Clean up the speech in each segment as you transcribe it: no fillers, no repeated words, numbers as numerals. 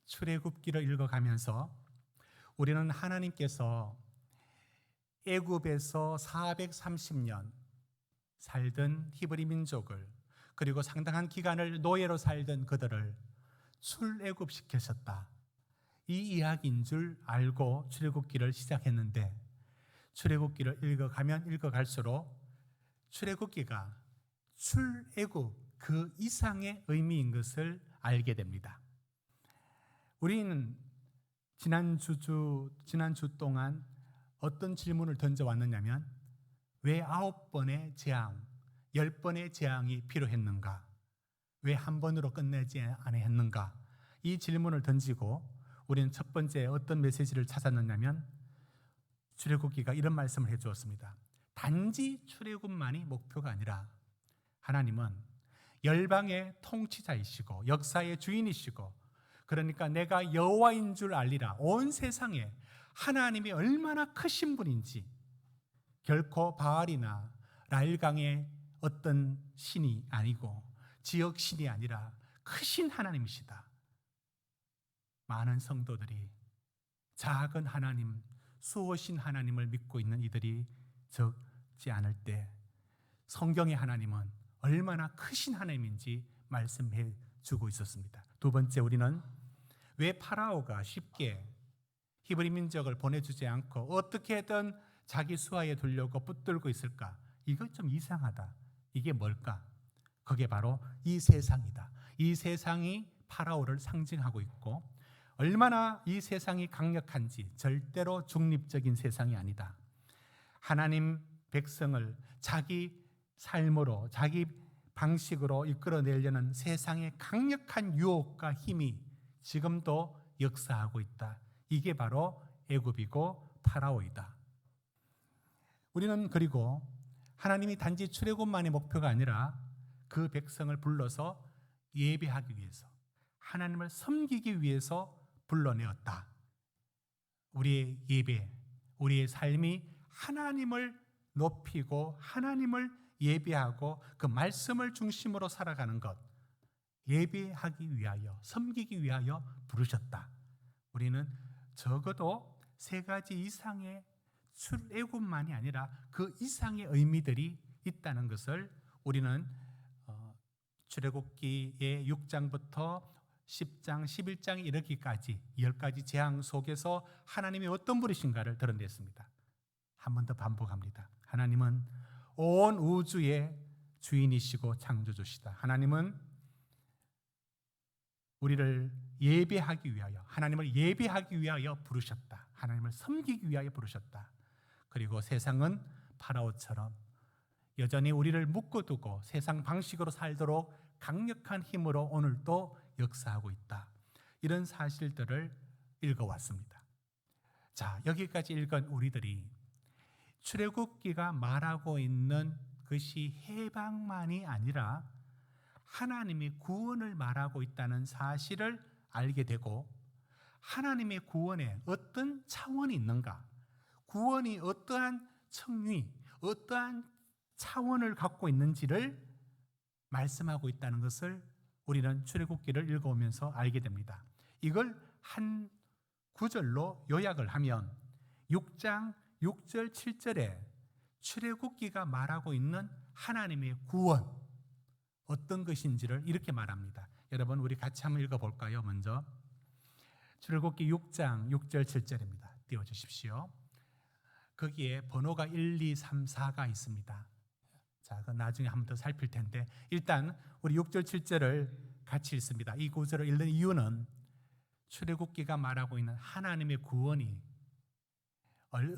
출애굽기를 읽어가면서 우리는 하나님께서 애굽에서 430년 살던 히브리 민족을, 그리고 상당한 기간을 노예로 살던 그들을 출애굽시키셨다, 이 이야기인 줄 알고 출애굽기를 시작했는데, 출애굽기를 읽어가면 읽어갈수록 출애굽기가 출애굽 그 이상의 의미인 것을 알게 됩니다. 우리는 지난주 동안 어떤 질문을 던져왔느냐면, 왜 9번의 재앙, 10번의 재앙이 필요했는가? 왜 한 번으로 끝내지 않았는가? 이 질문을 던지고 우리는 첫 번째 어떤 메시지를 찾았느냐면, 출애굽기가 이런 말씀을 해주었습니다. 단지 출애굽만이 목표가 아니라 하나님은 열방의 통치자이시고 역사의 주인이시고, 그러니까 내가 여호와인 줄 알리라, 온 세상에 하나님이 얼마나 크신 분인지, 결코 바알이나 라일강의 어떤 신이 아니고 지역 신이 아니라 크신 하나님이시다. 많은 성도들이 작은 하나님, 수호신 하나님을 믿고 있는 이들이 적지 않을 때 성경의 하나님은 얼마나 크신 하나님인지 말씀해 주고 있었습니다. 두 번째, 우리는 왜 파라오가 쉽게 히브리 민족을 보내주지 않고 어떻게든 자기 수하에 두려고 붙들고 있을까? 이거 좀 이상하다. 이게 뭘까? 그게 바로 이 세상이다. 이 세상이 파라오를 상징하고 있고, 얼마나 이 세상이 강력한지, 절대로 중립적인 세상이 아니다. 하나님 백성을 자기 삶으로, 자기 방식으로 이끌어내려는 세상의 강력한 유혹과 힘이 지금도 역사하고 있다. 이게 바로 애굽이고 파라오이다. 우리는 그리고 하나님이 단지 출애굽만의 목표가 아니라 그 백성을 불러서 예배하기 위해서, 하나님을 섬기기 위해서 불러내었다. 우리의 예배, 우리의 삶이 하나님을 높이고 하나님을 예배하고 그 말씀을 중심으로 살아가는 것, 예배하기 위하여, 섬기기 위하여 부르셨다. 우리는 적어도 세 가지 이상의 출애굽만이 아니라 그 이상의 의미들이 있다는 것을 우리는 출애굽기의 6장부터 10장, 11장에 이르기까지 10가지 재앙 속에서 하나님이 어떤 분이신가를 드러냈습니다. 한 번 더 반복합니다. 하나님은 온 우주의 주인이시고 창조주시다. 하나님은 우리를 예배하기 위하여, 하나님을 예배하기 위하여 부르셨다. 하나님을 섬기기 위하여 부르셨다. 그리고 세상은 파라오처럼 여전히 우리를 묶어두고 세상 방식으로 살도록 강력한 힘으로 오늘도 역사하고 있다. 이런 사실들을 읽어왔습니다. 자, 여기까지 읽은 우리들이 출애굽기가 말하고 있는 것이 해방만이 아니라 하나님의 구원을 말하고 있다는 사실을 알게 되고, 하나님의 구원에 어떤 차원이 있는가, 구원이 어떠한 청위, 어떠한 차원을 갖고 있는지를 말씀하고 있다는 것을 우리는 출애굽기를 읽어오면서 알게 됩니다. 이걸 한 구절로 요약을 하면 6장 6절 7절에 출애굽기가 말하고 있는 하나님의 구원, 어떤 것인지를 이렇게 말합니다. 여러분, 우리 같이 한번 읽어볼까요? 먼저 출애굽기 6장 6절 7절입니다. 띄워주십시오. 거기에 번호가 1, 2, 3, 4가 있습니다. 자, 그 나중에 한번 더 살필 텐데, 일단 우리 6절 7절을 같이 읽습니다. 이 구절을 읽는 이유는 출애굽기가 말하고 있는 하나님의 구원이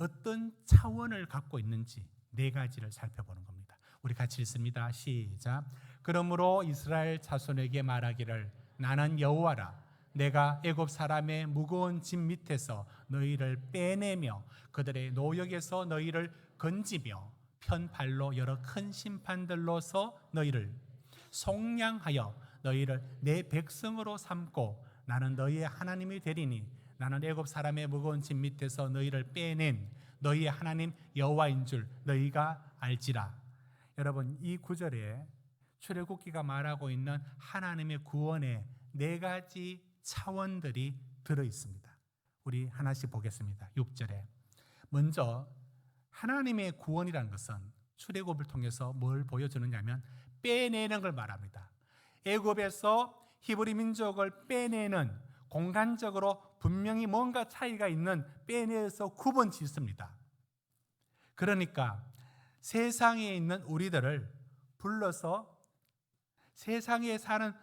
어떤 차원을 갖고 있는지 네 가지를 살펴보는 겁니다. 우리 같이 읽습니다. 시작. 그러므로 이스라엘 자손에게 말하기를, 나는 여호와라. 내가 애굽 사람의 무거운 짐 밑에서 너희를 빼내며 그들의 노역에서 너희를 건지며 편발로 여러 큰 심판들로서 너희를 속량하여 너희를 내 백성으로 삼고 나는 너희의 하나님이 되리니 나는 애굽 사람의 무거운 짐 밑에서 너희를 빼낸 너희의 하나님 여호와인 줄 너희가 알지라. 여러분, 이 구절에 출애굽기가 말하고 있는 하나님의 구원의 네 가지 차원들이 들어 있습니다. 우리 하나씩 보겠습니다. 6절에 먼저 하나님의 구원이라는 것은 출애굽을 통해서 뭘 보여주느냐면 빼내는 걸 말합니다. 애굽에서 히브리 민족을 빼내는, 공간적으로 분명히 뭔가 차이가 있는, 빼내서 구분 짓습니다. 그러니까 세상에 있는 우리들을 불러서 세상에 사는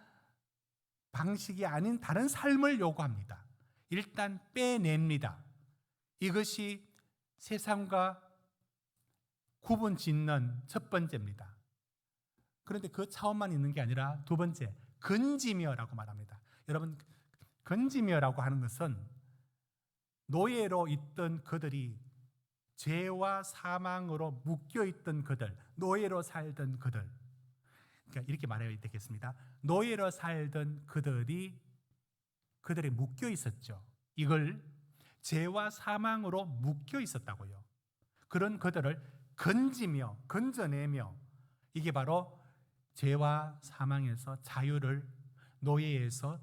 방식이 아닌 다른 삶을 요구합니다. 일단 빼냅니다. 이것이 세상과 구분 짓는 첫 번째입니다. 그런데 그 차원만 있는 게 아니라 두 번째, 건지며라고 말합니다. 여러분, 건지며라고 하는 것은 노예로 있던 그들이, 죄와 사망으로 묶여있던 그들, 노예로 살던 그들, 그러니까 이렇게 말해야 되겠습니다. 노예로 살던 그들이 묶여 있었죠. 이걸 죄와 사망으로 묶여 있었다고요. 그런 그들을 건지며 건져내며, 이게 바로 죄와 사망에서 자유를, 노예에서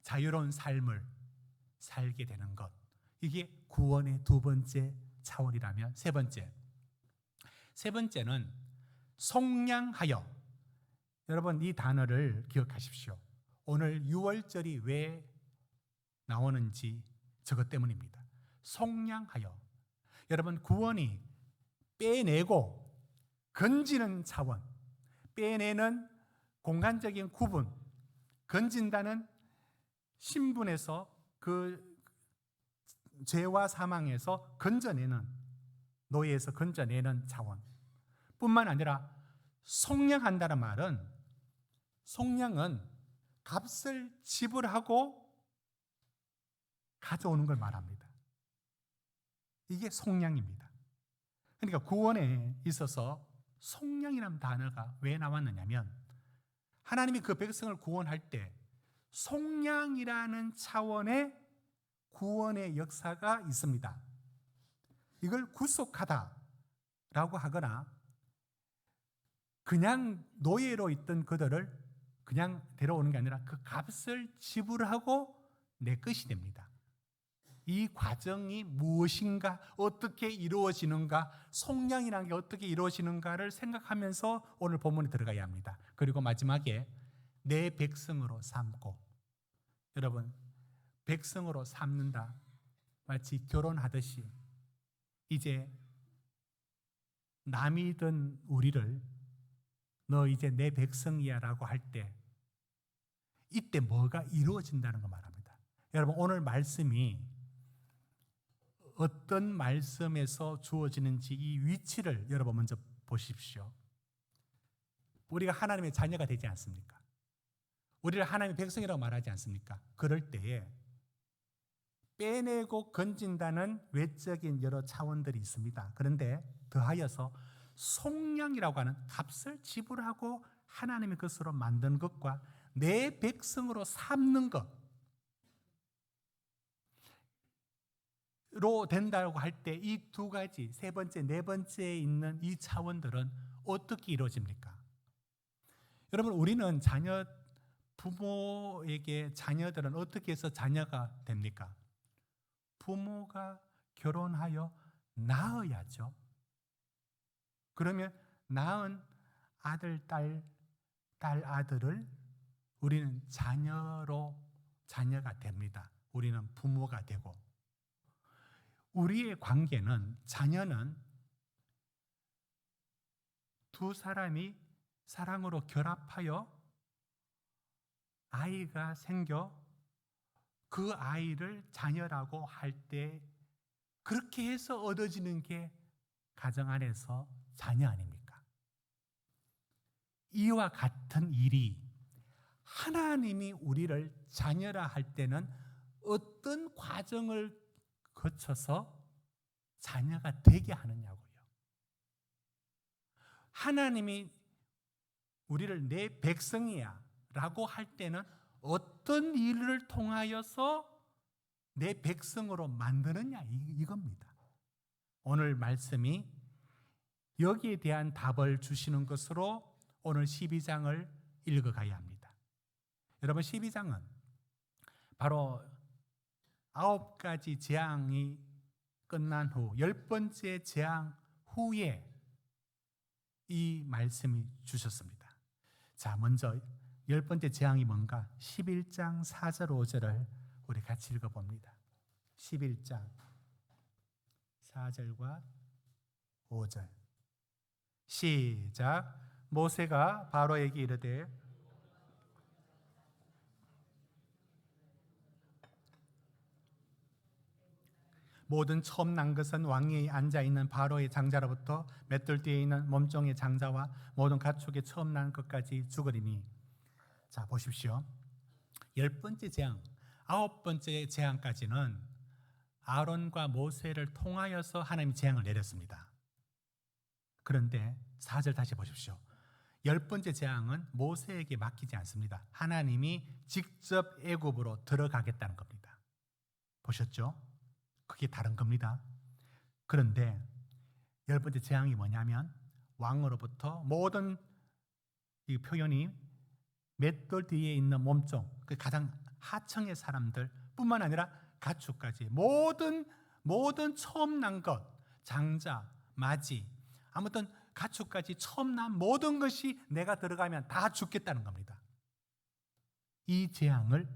자유로운 삶을 살게 되는 것, 이게 구원의 두 번째 차원이라면, 세 번째는 속량하여. 여러분, 이 단어를 기억하십시오. 오늘 6월절이 왜 나오는지 저것 때문입니다. 속량하여. 여러분, 구원이 빼내고 건지는 차원, 빼내는 공간적인 구분, 건진다는 신분에서, 그 죄와 사망에서 건져내는, 노예에서 건져내는 차원 뿐만 아니라, 속량한다는 말은, 속량은 값을 지불하고 가져오는 걸 말합니다. 이게 속량입니다. 그러니까 구원에 있어서 속량이라는 단어가 왜 나왔느냐면, 하나님이 그 백성을 구원할 때 속량이라는 차원의 구원의 역사가 있습니다. 이걸 구속하다라고 하거나, 그냥 노예로 있던 그들을 그냥 데려오는 게 아니라 그 값을 지불하고 내 것이 됩니다. 이 과정이 무엇인가, 어떻게 이루어지는가, 속량이라는 게 어떻게 이루어지는가를 생각하면서 오늘 본문에 들어가야 합니다. 그리고 마지막에 내 백성으로 삼고. 여러분, 백성으로 삼는다, 마치 결혼하듯이 이제 남이든 우리를 너 이제 내 백성이야 라고 할 때, 이때 뭐가 이루어진다는 거 말합니다. 여러분, 오늘 말씀이 어떤 말씀에서 주어지는지 이 위치를 여러분 먼저 보십시오. 우리가 하나님의 자녀가 되지 않습니까? 우리를 하나님의 백성이라고 말하지 않습니까? 그럴 때에 빼내고 건진다는 외적인 여러 차원들이 있습니다. 그런데 더하여서 속량이라고 하는 값을 지불하고 하나님의 것으로 만든 것과 내 백성으로 삼는 것로 된다고 할 때, 이 두 가지, 세 번째, 네 번째에 있는 이 차원들은 어떻게 이루어집니까? 여러분, 우리는 부모에게 자녀들은 어떻게 해서 자녀가 됩니까? 부모가 결혼하여 낳아야죠. 그러면 낳은 아들, 딸, 아들을 우리는 자녀가 됩니다. 우리는 부모가 되고, 우리의 관계는, 자녀는 두 사람이 사랑으로 결합하여 아이가 생겨 그 아이를 자녀라고 할 때, 그렇게 해서 얻어지는 게 가정 안에서 자녀 아닙니까? 이와 같은 일이 하나님이 우리를 자녀라 할 때는 어떤 과정을 거쳐서 자녀가 되게 하느냐고요. 하나님이 우리를 내 백성이야 라고 할 때는 어떤 일을 통하여서 내 백성으로 만드느냐, 이겁니다. 오늘 말씀이 여기에 대한 답을 주시는 것으로 오늘 12장을 읽어가야 합니다. 여러분 12장은 바로 9가지 재앙이 끝난 후 10번째 재앙 후에 이 말씀이 주셨습니다. 자, 먼저 10번째 재앙이 뭔가 11장 4절 5절을 우리 같이 읽어봅니다. 11장 4절과 5절 시작. 모세가 바로에게 이르되 모든 처음 난 것은 왕위에 앉아있는 바로의 장자로부터 맷돌 뒤에 있는 몸종의 장자와 모든 가축의 처음 난 것까지 죽으리니. 자, 보십시오. 10번째 재앙, 9번째 재앙까지는 아론과 모세를 통하여서 하나님이 재앙을 내렸습니다. 그런데 4절 다시 보십시오. 10번째 재앙은 모세에게 맡기지 않습니다. 하나님이 직접 애굽으로 들어가겠다는 겁니다. 보셨죠? 그게 다른 겁니다. 그런데 10번째 재앙이 뭐냐면 왕으로부터 모든 이 표현이 맷돌 뒤에 있는 몸종, 그 가장 하층의 사람들 뿐만 아니라 가축까지 모든 처음 난 것, 장자, 마지, 아무튼 가축까지 처음 난 모든 것이 내가 들어가면 다 죽겠다는 겁니다. 이 재앙을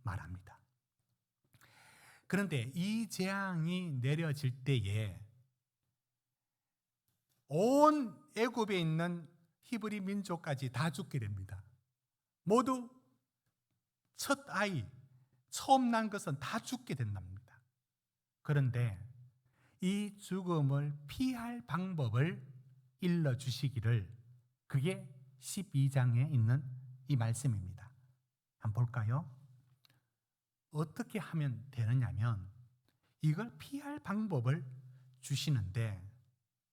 말합니다. 그런데 이 재앙이 내려질 때에 온 애굽에 있는 히브리 민족까지 다 죽게 됩니다. 모두 첫 아이, 처음 난 것은 다 죽게 된답니다. 그런데 이 죽음을 피할 방법을 일러주시기를, 그게 12장에 있는 이 말씀입니다. 한번 볼까요? 어떻게 하면 되느냐면 이걸 피할 방법을 주시는데,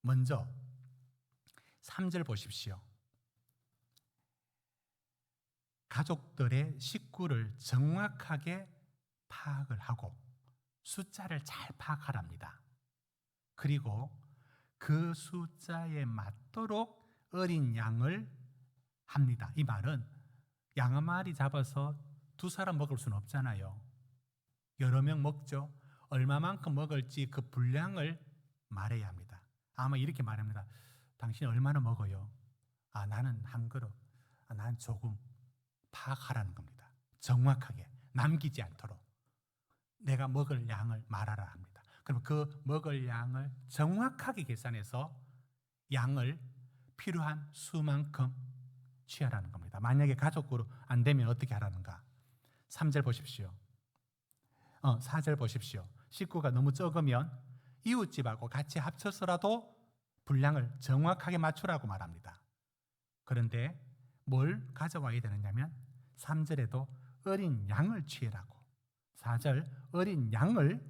먼저 3절 보십시오. 가족들의 식구를 정확하게 파악을 하고 숫자를 잘 파악하랍니다. 그리고 그 숫자에 맞도록 어린 양을 합니다. 이 말은 양 한 마리 잡아서 두 사람 먹을 수는 없잖아요. 여러 명 먹죠. 얼마만큼 먹을지 그 분량을 말해야 합니다. 아마 이렇게 말합니다. 당신 얼마나 먹어요? 나는 한 그릇. 난 조금. 파악하라는 겁니다. 정확하게 남기지 않도록 내가 먹을 양을 말하라 합니다. 그럼 그 먹을 양을 정확하게 계산해서 양을 필요한 수만큼 취하라는 겁니다. 만약에 가족으로 안 되면 어떻게 하라는가? 3절 보십시오. 4절 보십시오. 식구가 너무 적으면 이웃집하고 같이 합쳐서라도 분량을 정확하게 맞추라고 말합니다. 그런데 뭘 가져와야 되느냐면 3절에도 어린 양을 취하라고, 4절 어린 양을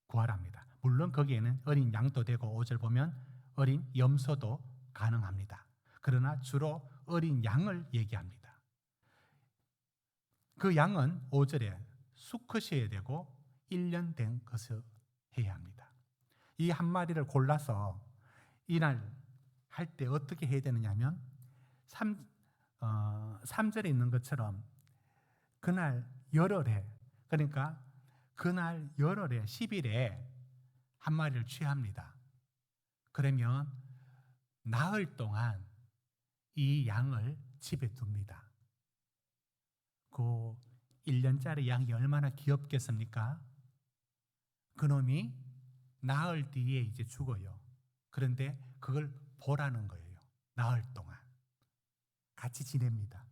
구하랍니다. 물론 거기에는 어린 양도 되고 5절 보면 어린 염소도 가능합니다. 그러나 주로 어린 양을 얘기합니다. 그 양은 5절에 수컷이어야 되고 1년 된 것을 해야 합니다. 이 한 마리를 골라서 이날 할 때 어떻게 해야 되느냐면 3절에 있는 것처럼 그날 열흘에, 그러니까 그날 열흘에 10일에 한 마리를 취합니다. 그러면 나흘 동안 이 양을 집에 둡니다. 그 1년짜리 양이 얼마나 귀엽겠습니까? 그놈이 나흘 뒤에 이제 죽어요. 그런데 그걸 보라는 거예요. 나흘 동안 같이 지냅니다.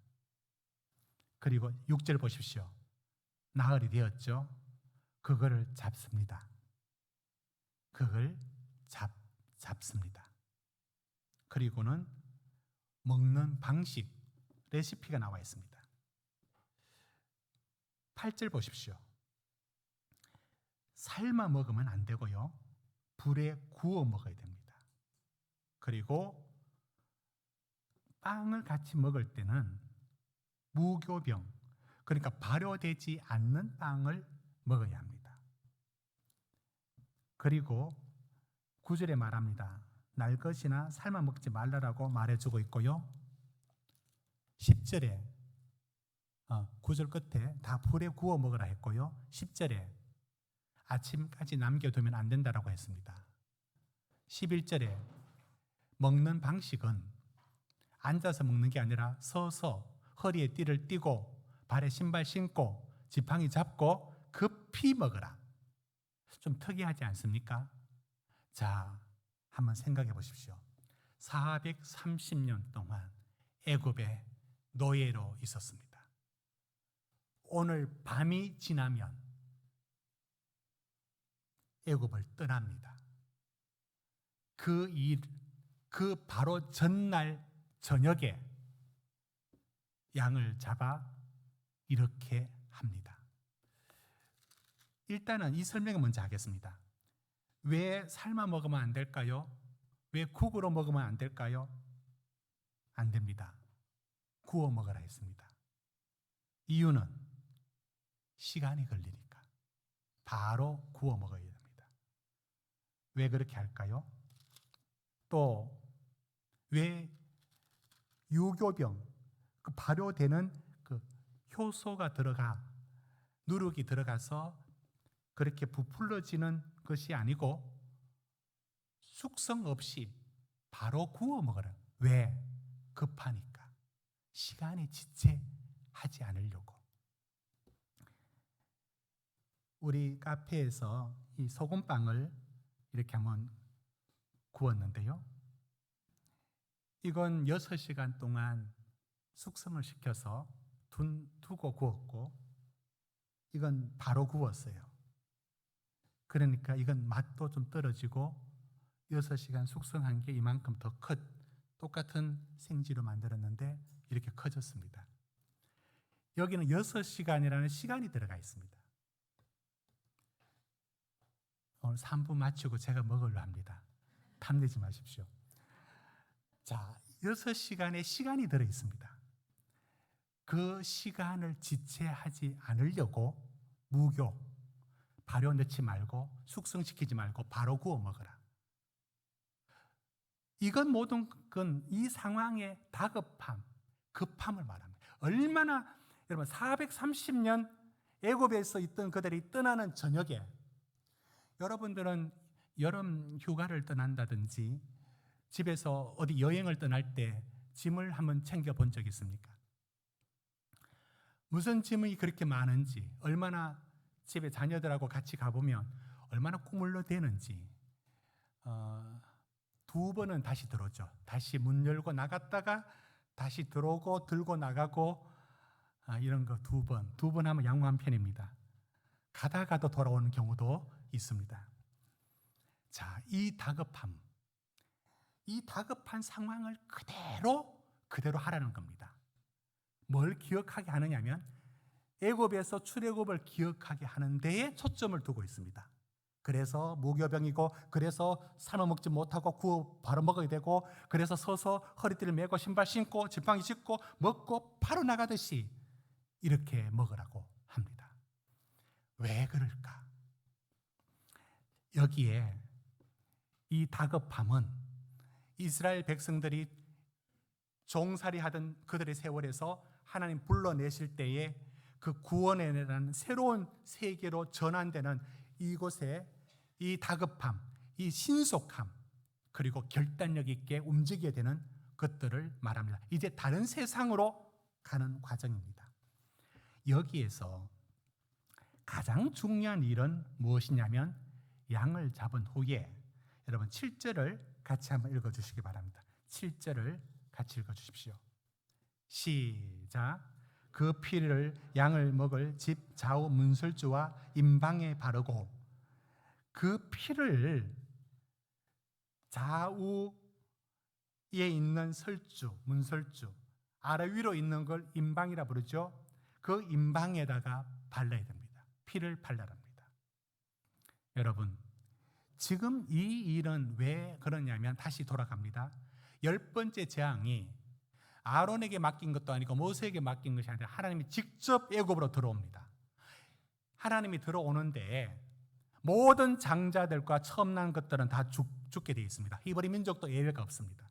그리고 6절 보십시오. 나흘이 되었죠. 그거를 잡습니다. 그걸 잡습니다. 그리고는 먹는 방식, 레시피가 나와 있습니다. 8절 보십시오. 삶아 먹으면 안 되고요. 불에 구워 먹어야 됩니다. 그리고 빵을 같이 먹을 때는 무교병, 그러니까 발효되지 않는 빵을 먹어야 합니다. 그리고 9절에 말합니다. 날 것이나 삶아 먹지 말라라고 말해주고 있고요. 10절에 9절 끝에 다 불에 구워 먹으라 했고요. 10절에 아침까지 남겨두면 안 된다라고 했습니다. 11절에 먹는 방식은 앉아서 먹는 게 아니라 서서 허리에 띠를 띠고 발에 신발 신고 지팡이 잡고 급히 먹으라. 좀 특이하지 않습니까? 자, 한번 생각해 보십시오. 430년 동안 애굽의 노예로 있었습니다. 오늘 밤이 지나면 애굽을 떠납니다. 그 바로 전날 저녁에 양을 잡아 이렇게 합니다. 일단은 이 설명을 먼저 하겠습니다. 왜 삶아 먹으면 안 될까요? 왜 국으로 먹으면 안 될까요? 안 됩니다. 구워 먹으라 했습니다. 이유는 시간이 걸리니까 바로 구워 먹어야 됩니다. 왜 그렇게 할까요? 또 왜 유교병, 그 발효되는 그 효소가 누룩이 들어가서 그렇게 부풀러지는 것이 아니고 숙성 없이 바로 구워 먹어라. 왜? 급하니까. 시간이 지체하지 않으려고. 우리 카페에서 이 소금빵을 이렇게 한번 구웠는데요. 이건 6시간 동안 숙성을 시켜서 두고 구웠고, 이건 바로 구웠어요. 그러니까 이건 맛도 좀 떨어지고 6시간 숙성한 게 이만큼 더 똑같은 생지로 만들었는데 이렇게 커졌습니다. 여기는 6시간이라는 시간이 들어가 있습니다. 오늘 3부 마치고 제가 먹으려 합니다. 탐내지 마십시오. 자, 6시간의 시간이 들어 있습니다. 그 시간을 지체하지 않으려고 무교, 발효 넣지 말고 숙성시키지 말고 바로 구워 먹어라. 이건 모든 건 이 상황의 다급함, 급함을 말합니다. 얼마나 여러분 430년 애굽에서 있던 그들이 떠나는 저녁에, 여러분들은 여름 휴가를 떠난다든지 집에서 어디 여행을 떠날 때 짐을 한번 챙겨 본 적 있습니까? 무슨 짐이 그렇게 많은지, 얼마나 집에 자녀들하고 같이 가보면 얼마나 꾸물러 대는지, 2번은 다시 들어오죠. 다시 문 열고 나갔다가 다시 들어오고 들고 나가고, 이런 거 2번 하면 양호한 편입니다. 가다가도 돌아오는 경우도 있습니다. 자, 이 다급한 상황을 그대로 하라는 겁니다. 뭘 기억하게 하느냐면 애굽에서 출애굽을 기억하게 하는 데에 초점을 두고 있습니다. 그래서 무교병이고, 그래서 삶아 먹지 못하고 구워 바로 먹어야 되고, 그래서 서서 허리띠를 메고 신발 신고 지팡이 짚고 먹고 바로 나가듯이 이렇게 먹으라고 합니다. 왜 그럴까? 여기에 이 다급함은 이스라엘 백성들이 종살이 하던 그들의 세월에서 하나님 불러내실 때에 그 구원이라는 새로운 세계로 전환되는 이곳에 이 다급함, 이 신속함, 그리고 결단력 있게 움직여야 되는 것들을 말합니다. 이제 다른 세상으로 가는 과정입니다. 여기에서 가장 중요한 일은 무엇이냐면 양을 잡은 후에, 여러분 7절을 같이 한번 읽어주시기 바랍니다. 7절을 같이 읽어주십시오. 시작. 그 피를 양을 먹을 집 좌우 문설주와 임방에 바르고, 그 피를 좌우에 있는 설주, 문설주, 아래 위로 있는 걸 임방이라 부르죠. 그 임방에다가 발라야 됩니다. 피를 발라랍니다. 여러분, 지금 이 일은 왜 그러냐면 다시 돌아갑니다. 10번째 재앙이 아론에게 맡긴 것도 아니고 모세에게 맡긴 것이 아니라 하나님이 직접 애굽으로 들어옵니다. 하나님이 들어오는데 모든 장자들과 처음 난 것들은 다 죽게 되어 있습니다. 히브리 민족도 예외가 없습니다.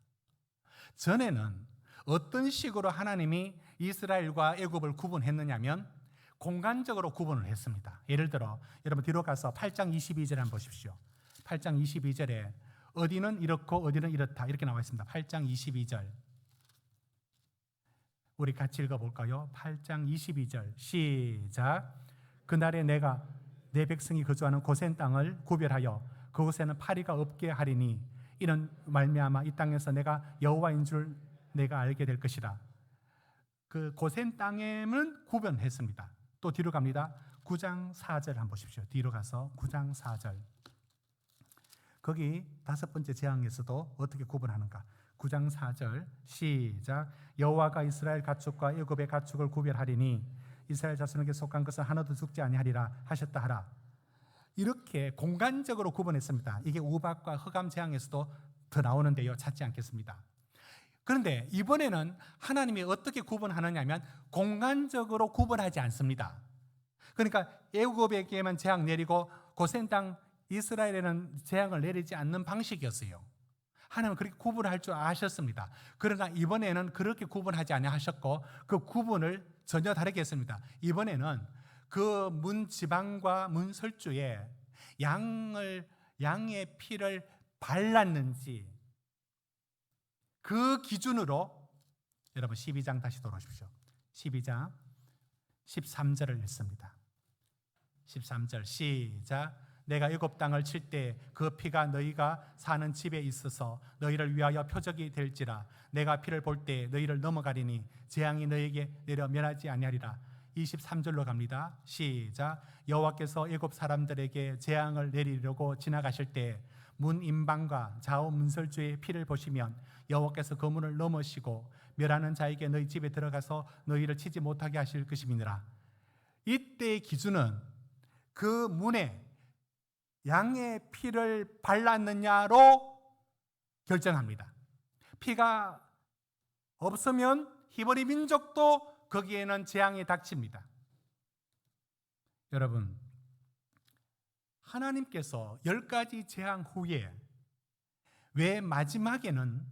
전에는 어떤 식으로 하나님이 이스라엘과 애굽을 구분했느냐면 공간적으로 구분을 했습니다. 예를 들어 여러분 뒤로 가서 8장 22절 한번 보십시오. 8장 22절에 어디는 이렇고 어디는 이렇다 이렇게 나와 있습니다. 8장 22절 우리 같이 읽어볼까요? 8장 22절 시작. 그날에 내가 내 백성이 거주하는 고센 땅을 구별하여 그곳에는 파리가 없게 하리니 이는 말미암아 이 땅에서 내가 여호와인 줄 내가 알게 될 것이라. 그 고센 땅에는 구분했습니다. 또 뒤로 갑니다. 9장 4절 한번 보십시오. 뒤로 가서 9장 4절 거기 다섯 번째 재앙에서도 어떻게 구분하는가. 9장 4절 시작. 여호와가 이스라엘 가축과 애굽의 가축을 구별하리니 이스라엘 자손에게 속한 것은 하나도 죽지 아니하리라 하셨다 하라. 이렇게 공간적으로 구분했습니다. 이게 우박과 흑암 재앙에서도 더 나오는데요, 찾지 않겠습니다. 그런데 이번에는 하나님이 어떻게 구분하느냐면 공간적으로 구분하지 않습니다. 그러니까 애굽에게만 재앙 내리고 고센 땅 이스라엘에는 재앙을 내리지 않는 방식이었어요. 하나님은 그렇게 구분할 줄 아셨습니다. 그러나 이번에는 그렇게 구분하지 아니하셨고 그 구분을 전혀 다르게 했습니다. 이번에는 그 문 지방과 문 설주에 양의 피를 발랐는지 그 기준으로 여러분 12장 다시 돌아오십시오. 12장 13절을 읽습니다. 13절 시작. 내가 애굽 땅을 칠 때 그 피가 너희가 사는 집에 있어서 너희를 위하여 표적이 될지라. 내가 피를 볼 때 너희를 넘어가리니 재앙이 너희에게 내려 멸하지 아니하리라. 23절로 갑니다. 시작. 여호와께서 애굽 사람들에게 재앙을 내리려고 지나가실 때 문 임방과 좌우 문설주의 피를 보시면 여호와께서 그 문을 넘으시고 멸하는 자에게 너희 집에 들어가서 너희를 치지 못하게 하실 것임이니라. 이때의 기준은 그 문에 양의 피를 발랐느냐로 결정합니다. 피가 없으면 히브리 민족도 거기에는 재앙이 닥칩니다. 여러분, 하나님께서 10가지 재앙 후에 왜 마지막에는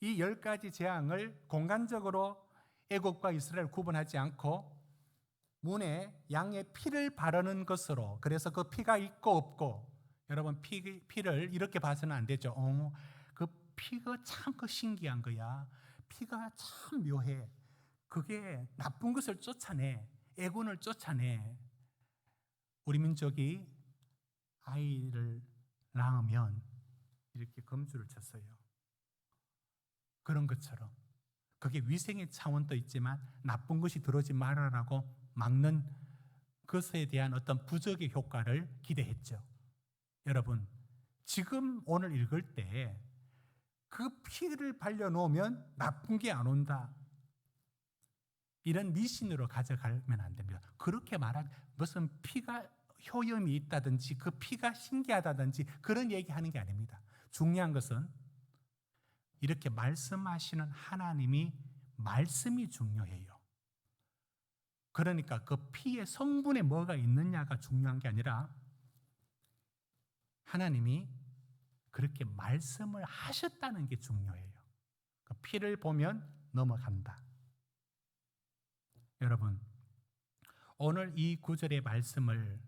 이 10가지 재앙을 공간적으로 애국과 이스라엘 구분하지 않고 문에 양의 피를 바르는 것으로, 그래서 그 피가 있고 없고, 여러분 피를 이렇게 봐서는 안 되죠. 그 피가 참 신기한 거야. 피가 참 묘해. 그게 나쁜 것을 쫓아내, 애군을 쫓아내. 우리 민족이 아이를 낳으면 이렇게 검주를 쳤어요. 그런 것처럼 그게 위생의 차원도 있지만 나쁜 것이 들어오지 말아라고 막는 것에 대한 어떤 부적의 효과를 기대했죠. 여러분, 지금 오늘 읽을 때 그 피를 발려놓으면 나쁜 게 안 온다, 이런 미신으로 가져가면 안 됩니다. 그렇게 말하면 무슨 피가 효염이 있다든지 그 피가 신기하다든지 그런 얘기하는 게 아닙니다. 중요한 것은 이렇게 말씀하시는 하나님이 말씀이 중요해요. 그러니까 그 피의 성분에 뭐가 있느냐가 중요한 게 아니라 하나님이 그렇게 말씀을 하셨다는 게 중요해요. 그 피를 보면 넘어간다. 여러분, 오늘 이 구절의 말씀을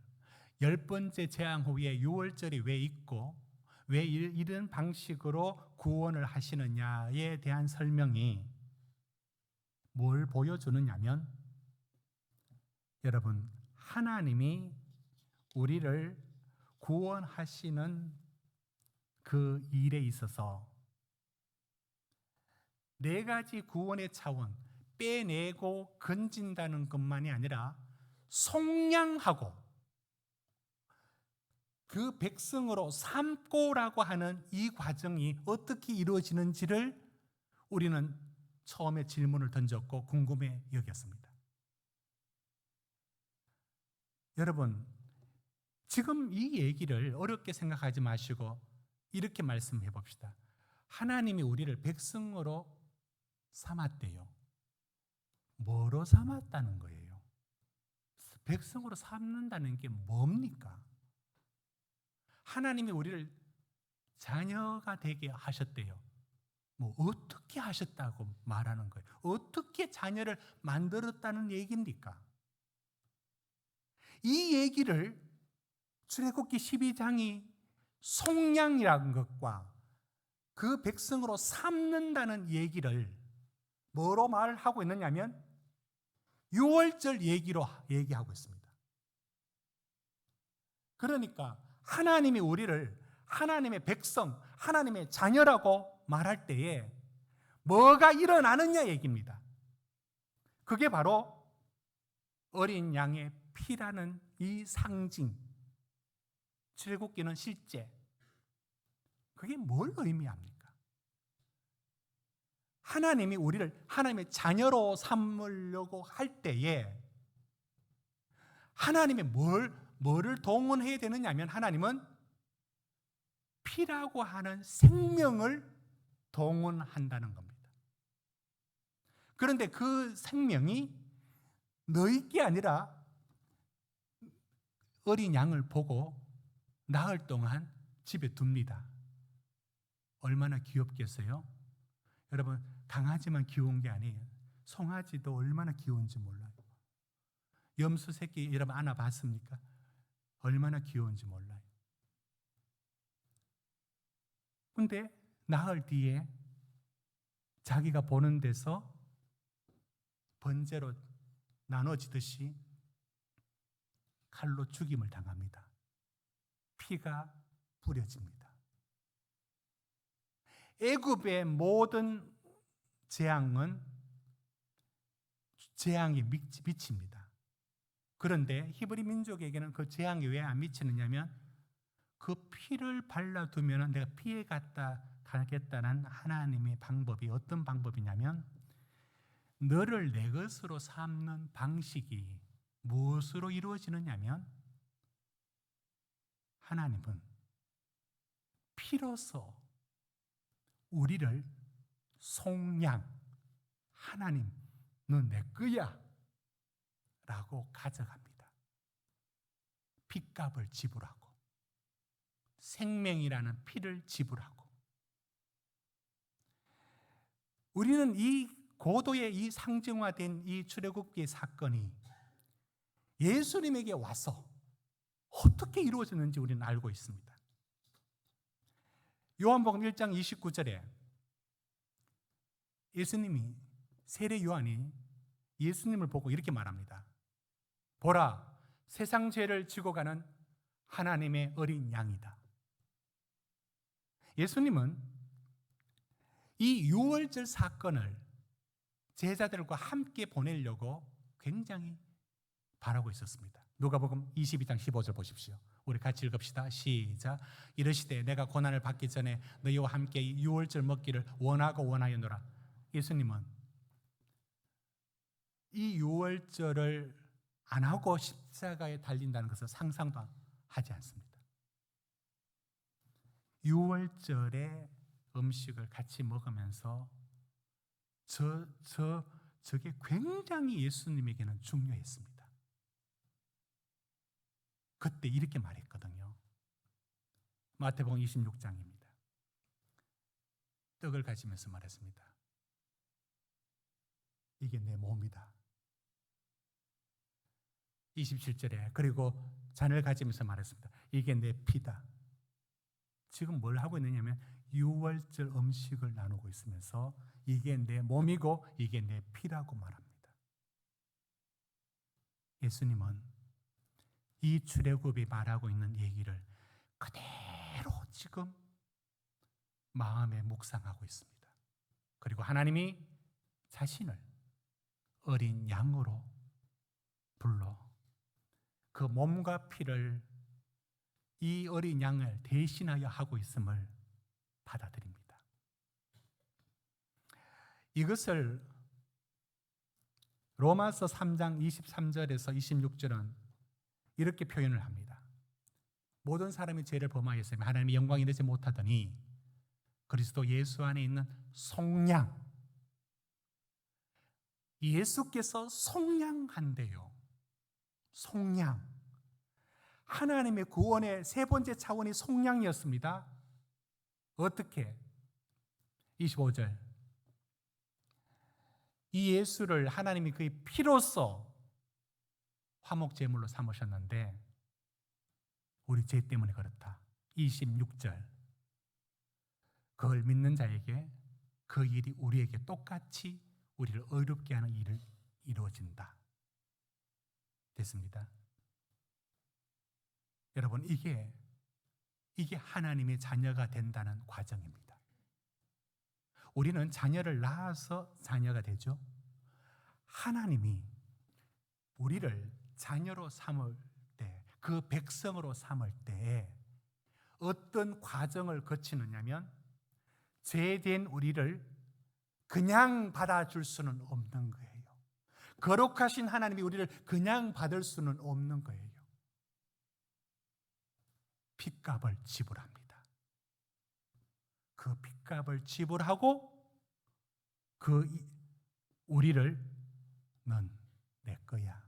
10번째 재앙 후에 6월절이 왜 있고 왜 이런 방식으로 구원을 하시느냐에 대한 설명이 뭘 보여주느냐면, 여러분, 하나님이 우리를 구원하시는 그 일에 있어서 4가지 구원의 차원, 빼내고 건진다는 것만이 아니라 속량하고 그 백성으로 삼고라고 하는 이 과정이 어떻게 이루어지는지를 우리는 처음에 질문을 던졌고 궁금해 여겼습니다. 여러분, 지금 이 얘기를 어렵게 생각하지 마시고 이렇게 말씀해 봅시다. 하나님이 우리를 백성으로 삼았대요. 뭐로 삼았다는 거예요? 백성으로 삼는다는 게 뭡니까? 하나님이 우리를 자녀가 되게 하셨대요. 뭐 어떻게 하셨다고 말하는 거예요? 어떻게 자녀를 만들었다는 얘기입니까? 이 얘기를 출애굽기 12장이 속량이라는 것과 그 백성으로 삼는다는 얘기를 뭐로 말하고 있느냐면 유월절 얘기로 얘기하고 있습니다. 그러니까 하나님이 우리를 하나님의 백성, 하나님의 자녀라고 말할 때에 뭐가 일어나느냐 얘기입니다. 그게 바로 어린 양의 피라는 이 상징, 출애굽기는 실제, 그게 뭘 의미합니까? 하나님이 우리를 하나님의 자녀로 삼으려고 할 때에 하나님이 뭐를 동원해야 되느냐 하면 하나님은 피라고 하는 생명을 동원한다는 겁니다. 그런데 그 생명이 너희 게 아니라 어린 양을 보고 나흘 동안 집에 둡니다. 얼마나 귀엽겠어요? 여러분, 강아지만 귀여운 게 아니에요. 송아지도 얼마나 귀여운지 몰라요. 염소 새끼 여러분 안아봤습니까? 얼마나 귀여운지 몰라요. 근데 나흘 뒤에 자기가 보는 데서 번제로 나눠지듯이 칼로 죽임을 당합니다. 피가 뿌려집니다. 애굽의 모든 재앙은 재앙이 미칩니다. 그런데 히브리 민족에게는 그 재앙이 왜 안 미치느냐면 그 피를 발라두면 내가 피해 가겠다는 하나님의 방법이 어떤 방법이냐면 너를 내 것으로 삼는 방식이 무엇으로 이루어지느냐면 하나님은 피로서 우리를 속량, 하나님 너 내 거야 라고 가져갑니다. 핏값을 지불하고 생명이라는 피를 지불하고 우리는 이 고도의 이 상징화된 이 출애굽기의 사건이 예수님에게 와서 어떻게 이루어졌는지 우리는 알고 있습니다. 요한복음 1장 29절에 예수님이 세례 요한이 예수님을 보고 이렇게 말합니다. 보라, 세상 죄를 지고 가는 하나님의 어린 양이다. 예수님은 이 유월절 사건을 제자들과 함께 보내려고 굉장히 바라고 있었습니다. 누가복음 22장 15절 보십시오. 우리 같이 읽읍시다. 시작. 이르시되 내가 고난을 받기 전에 너희와 함께 유월절 먹기를 원하고 원하였노라. 예수님은 이 유월절을 안 하고 십자가에 달린다는 것을 상상도 하지 않습니다. 유월절에 음식을 같이 먹으면서 저게 굉장히 예수님에게는 중요했습니다. 그때 이렇게 말했거든요. 마태복음 26장입니다. 떡을 가지면서 말했습니다. 이게 내 몸이다. 27절에 그리고 잔을 가지면서 말했습니다. 이게 내 피다. 지금 뭘 하고 있느냐면 유월절 음식을 나누고 있으면서 이게 내 몸이고 이게 내 피라고 말합니다. 예수님은 이 출애굽이 말하고 있는 얘기를 그대로 지금 마음에 묵상하고 있습니다. 그리고 하나님이 자신을 어린 양으로 불러 그 몸과 피를 이 어린 양을 대신하여 하고 있음을 받아들입니다. 이것을 로마서 3장 23절에서 26절은 이렇게 표현을 합니다. 모든 사람이 죄를 범하였으며 하나님의 영광이 되지 못하더니 그리스도 예수 안에 있는 속량, 예수께서 속량한대요. 속량. 하나님의 구원의 세 번째 차원이 속량이었습니다. 어떻게? 25절. 이 예수를 하나님이 그의 피로써 화목 제물로 삼으셨는데 우리 죄 때문에 그렇다. 26절. 그걸 믿는 자에게 그 일이 우리에게 똑같이 우리를 의롭게 하는 일을 이루어진다. 됐습니다. 여러분, 이게 하나님의 자녀가 된다는 과정입니다. 우리는 자녀를 낳아서 자녀가 되죠. 하나님이 우리를 자녀로 삼을 때, 그 백성으로 삼을 때에 어떤 과정을 거치느냐면 죄된 우리를 그냥 받아줄 수는 없는 거예요. 거룩하신 하나님이 우리를 그냥 받을 수는 없는 거예요. 핏값을 지불합니다. 그 핏값을 지불하고 우리를 넌 내 거야.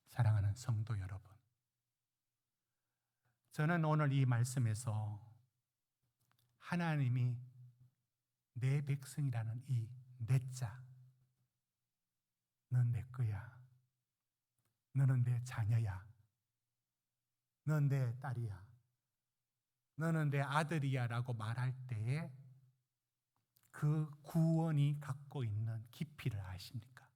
사랑하는 성도 여러분, 저는 오늘 이 말씀에서 하나님이 내 백성이라는 이 내자, 넌 내 거야, 너는 내 자녀야, 넌 내 딸이야, 너는 내 아들이야 라고 말할 때에 그 구원이 갖고 있는 깊이를 아십니까?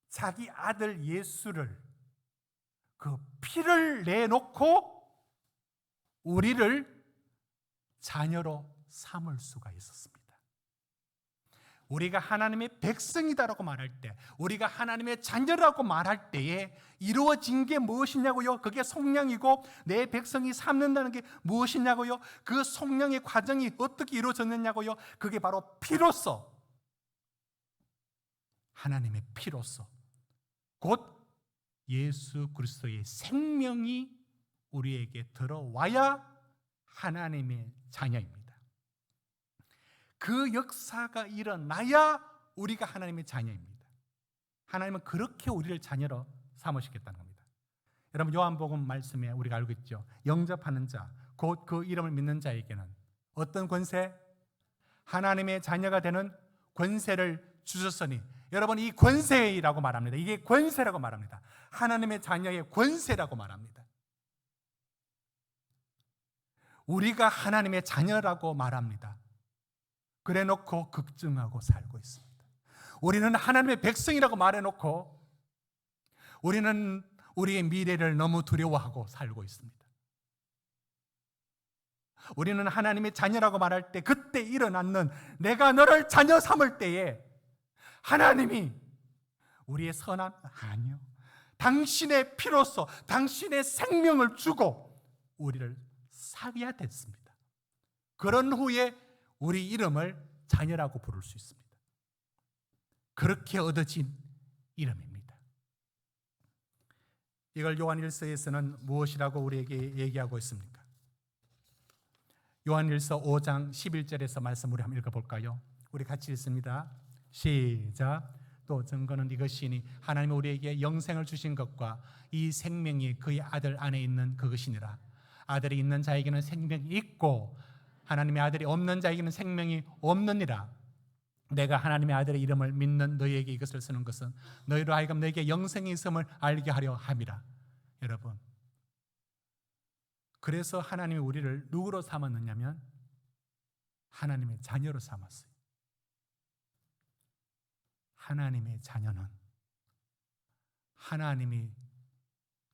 자기 아들 예수를, 그 피를 내놓고 우리를 자녀로 삼을 수가 있었습니다. 우리가 하나님의 백성이다라고 말할 때, 우리가 하나님의 자녀라고 말할 때에 이루어진 게 무엇이냐고요? 그게 속량이고 내 백성이 삼는다는 게 무엇이냐고요? 그 속량의 과정이 어떻게 이루어졌느냐고요? 그게 바로 피로써, 하나님의 피로써, 곧 예수 그리스도의 생명이 우리에게 들어와야 하나님의 자녀입니다. 그 역사가 일어나야 우리가 하나님의 자녀입니다. 하나님은 그렇게 우리를 자녀로 삼으시겠다는 겁니다. 여러분, 요한복음 말씀에 우리가 알고 있죠. 영접하는 자, 곧 그 이름을 믿는 자에게는 어떤 권세? 하나님의 자녀가 되는 권세를 주셨으니, 여러분, 이 권세라고 말합니다. 이게 권세라고 말합니다. 하나님의 자녀의 권세라고 말합니다. 우리가 하나님의 자녀라고 말합니다. 그래 놓고 걱정하고 살고 있습니다. 우리는 하나님의 백성이라고 말해 놓고 우리는 우리의 미래를 너무 두려워하고 살고 있습니다. 우리는 하나님의 자녀라고 말할 때 그때 일어나는, 내가 너를 자녀 삼을 때에 하나님이 우리의 선한, 아니요, 당신의 피로써 당신의 생명을 주고 우리를 살게 됐습니다. 그런 후에 우리 이름을 자녀라고 부를 수 있습니다. 그렇게 얻어진 이름입니다. 이걸 요한일서에서는 무엇이라고 우리에게 얘기하고 있습니까? 요한일서 5장 11절에서 말씀 우리 한번 읽어볼까요? 우리 같이 읽습니다. 시작. 또 증거는 이것이니 하나님이 우리에게 영생을 주신 것과 이 생명이 그의 아들 안에 있는 그것이니라. 아들이 있는 자에게는 생명이 있고 하나님의 아들이 없는 자에게는 생명이 없느니라. 내가 하나님의 아들의 이름을 믿는 너희에게 이것을 쓰는 것은 너희로 하여금 너희에게 영생이 있음을 알게 하려 함이라. 여러분, 그래서 하나님이 우리를 누구로 삼았느냐면 하나님의 자녀로 삼았어요. 하나님의 자녀는 하나님이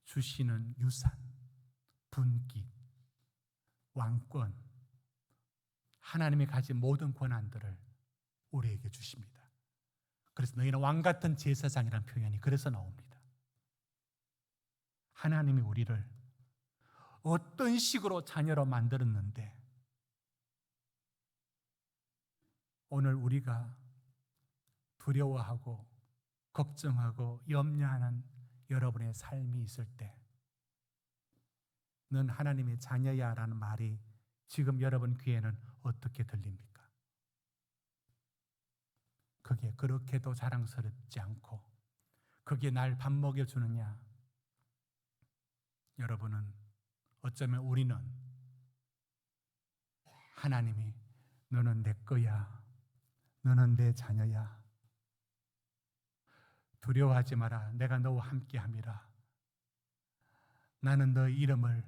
주시는 유산, 분깃, 왕권, 하나님이 가진 모든 권한들을 우리에게 주십니다. 그래서 너희는 왕같은 제사장이라는 표현이 그래서 나옵니다. 하나님이 우리를 어떤 식으로 자녀로 만들었는데 오늘 우리가 두려워하고 걱정하고 염려하는 여러분의 삶이 있을 때, 넌 하나님의 자녀야 라는 말이 지금 여러분 귀에는 어떻게 들립니까? 그게 그렇게도 자랑스럽지 않고 그게 날 밥 먹여주느냐? 여러분은, 어쩌면 우리는 하나님이 너는 내 거야. 너는 내 자녀야. 두려워하지 마라. 내가 너와 함께함이라. 나는 너의 이름을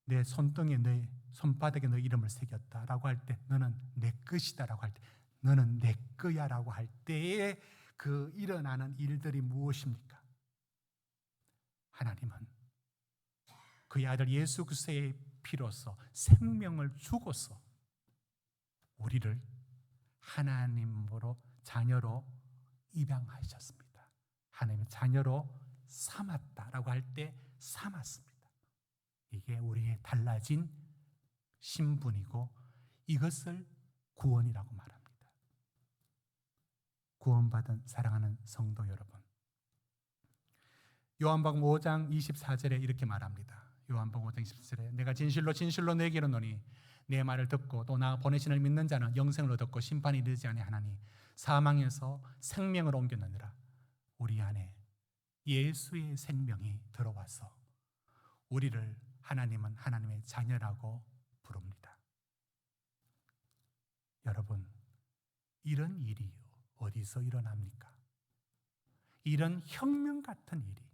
내 손등에 내 손바닥에 너의 이름을 새겼다라고 할 때, 너는 내 것이다라고 할 때, 너는 내 거야라고 할 때에 그 일어나는 일들이 무엇입니까? 하나님은 그의 아들 예수 그리스도의 피로서 생명을 주고서 우리를 하나님으로 자녀로 입양하셨습니다. 하나님의 자녀로 삼았다라고 할 때 삼았습니다. 이게 우리의 달라진 신분이고 이것을 구원이라고 말합니다. 구원받은 사랑하는 성도 여러분, 요한복음 5장 24절에 이렇게 말합니다. 요한복음 5장 24절에 내가 진실로 진실로 너에게 이르노니 내 말을 듣고 또 나 보내신 이를 믿는 자는 영생을 얻었고 심판이 이르지 아니하나니 사망에서 생명을 옮겼느니라. 우리 안에 예수의 생명이 들어와서 우리를 하나님은 하나님의 자녀라고 부릅니다. 여러분, 이런 일이 어디서 일어납니까? 이런 혁명 같은 일이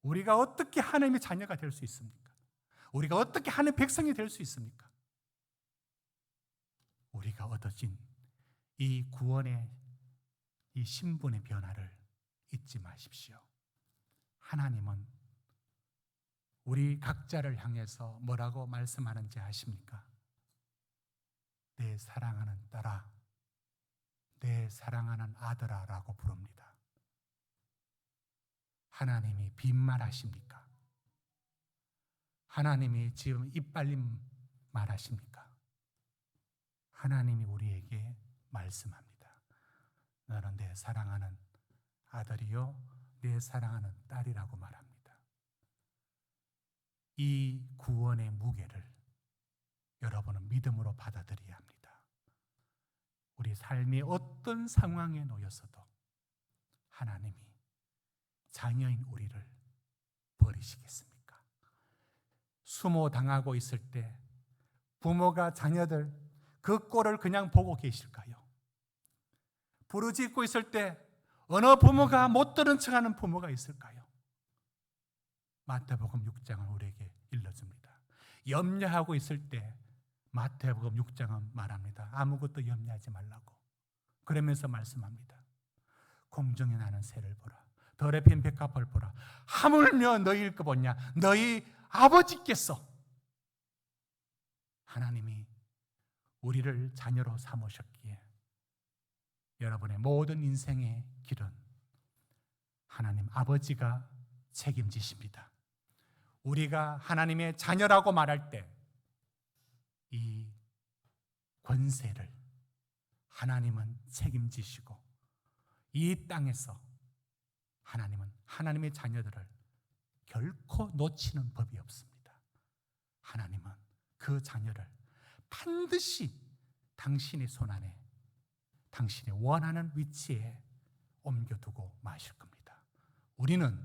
우리가 어떻게 하나님의 자녀가 될 수 있습니까? 우리가 어떻게 하나님의 백성이 될 수 있습니까? 우리가 얻어진 이 구원의 이 신분의 변화를 잊지 마십시오. 하나님은 우리 각자를 향해서 뭐라고 말씀하는지 아십니까? 내 사랑하는 딸아, 내 사랑하는 아들아라고 부릅니다. 하나님이 빈말하십니까? 하나님이 지금 이빨림 말하십니까? 하나님이 우리에게 말씀합니다. 너는 내 사랑하는 아들이요 내 사랑하는 딸이라고 말합니다. 이 구원의 무게를 여러분은 믿음으로 받아들여야 합니다. 우리 삶의 어떤 상황에 놓여서도 하나님이 자녀인 우리를 버리시겠습니까? 수모당하고 있을 때 부모가 자녀들 그 꼴을 그냥 보고 계실까요? 부르짖고 있을 때 어느 부모가 못 들은 척하는 부모가 있을까요? 마태복음 6장은 우리에게 일러줍니다. 염려하고 있을 때 마태복음 6장은 말합니다. 아무것도 염려하지 말라고. 그러면서 말씀합니다. 공중에 나는 새를 보라. 덜에 핀 백합을 보라. 하물며 너희일 것 보냐. 너희 아버지께서 하나님이 우리를 자녀로 삼으셨기에 여러분의 모든 인생의 길은 하나님 아버지가 책임지십니다. 우리가 하나님의 자녀라고 말할 때 이 권세를 하나님은 책임지시고 이 땅에서 하나님은 하나님의 자녀들을 결코 놓치는 법이 없습니다. 하나님은 그 자녀를 반드시 당신의 손 안에 당신의 원하는 위치에 옮겨두고 마실 겁니다. 우리는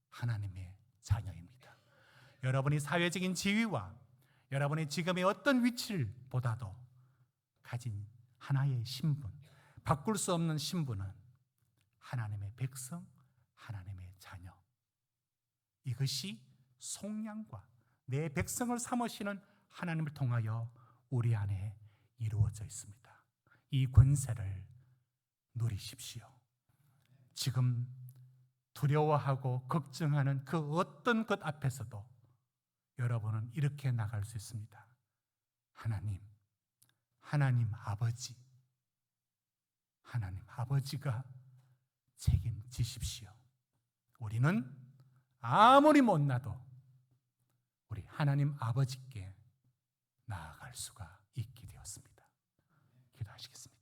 하나님의 자녀입니다. 여러분이 사회적인 지위와 여러분이 지금의 어떤 위치를 보다도 가진 하나의 신분, 바꿀 수 없는 신분은 하나님의 백성, 하나님의 자녀. 이것이 속량과 내 백성을 삼으시는 하나님을 통하여 우리 안에 이루어져 있습니다. 이 권세를 누리십시오. 지금 두려워하고 걱정하는 그 어떤 것 앞에서도 여러분은 이렇게 나갈 수 있습니다. 하나님 아버지, 하나님 아버지가 책임지십시오. 우리는 아무리 못나도 우리 하나님 아버지께 나아갈 수가 있게 되었습니다. 기도하시겠습니다.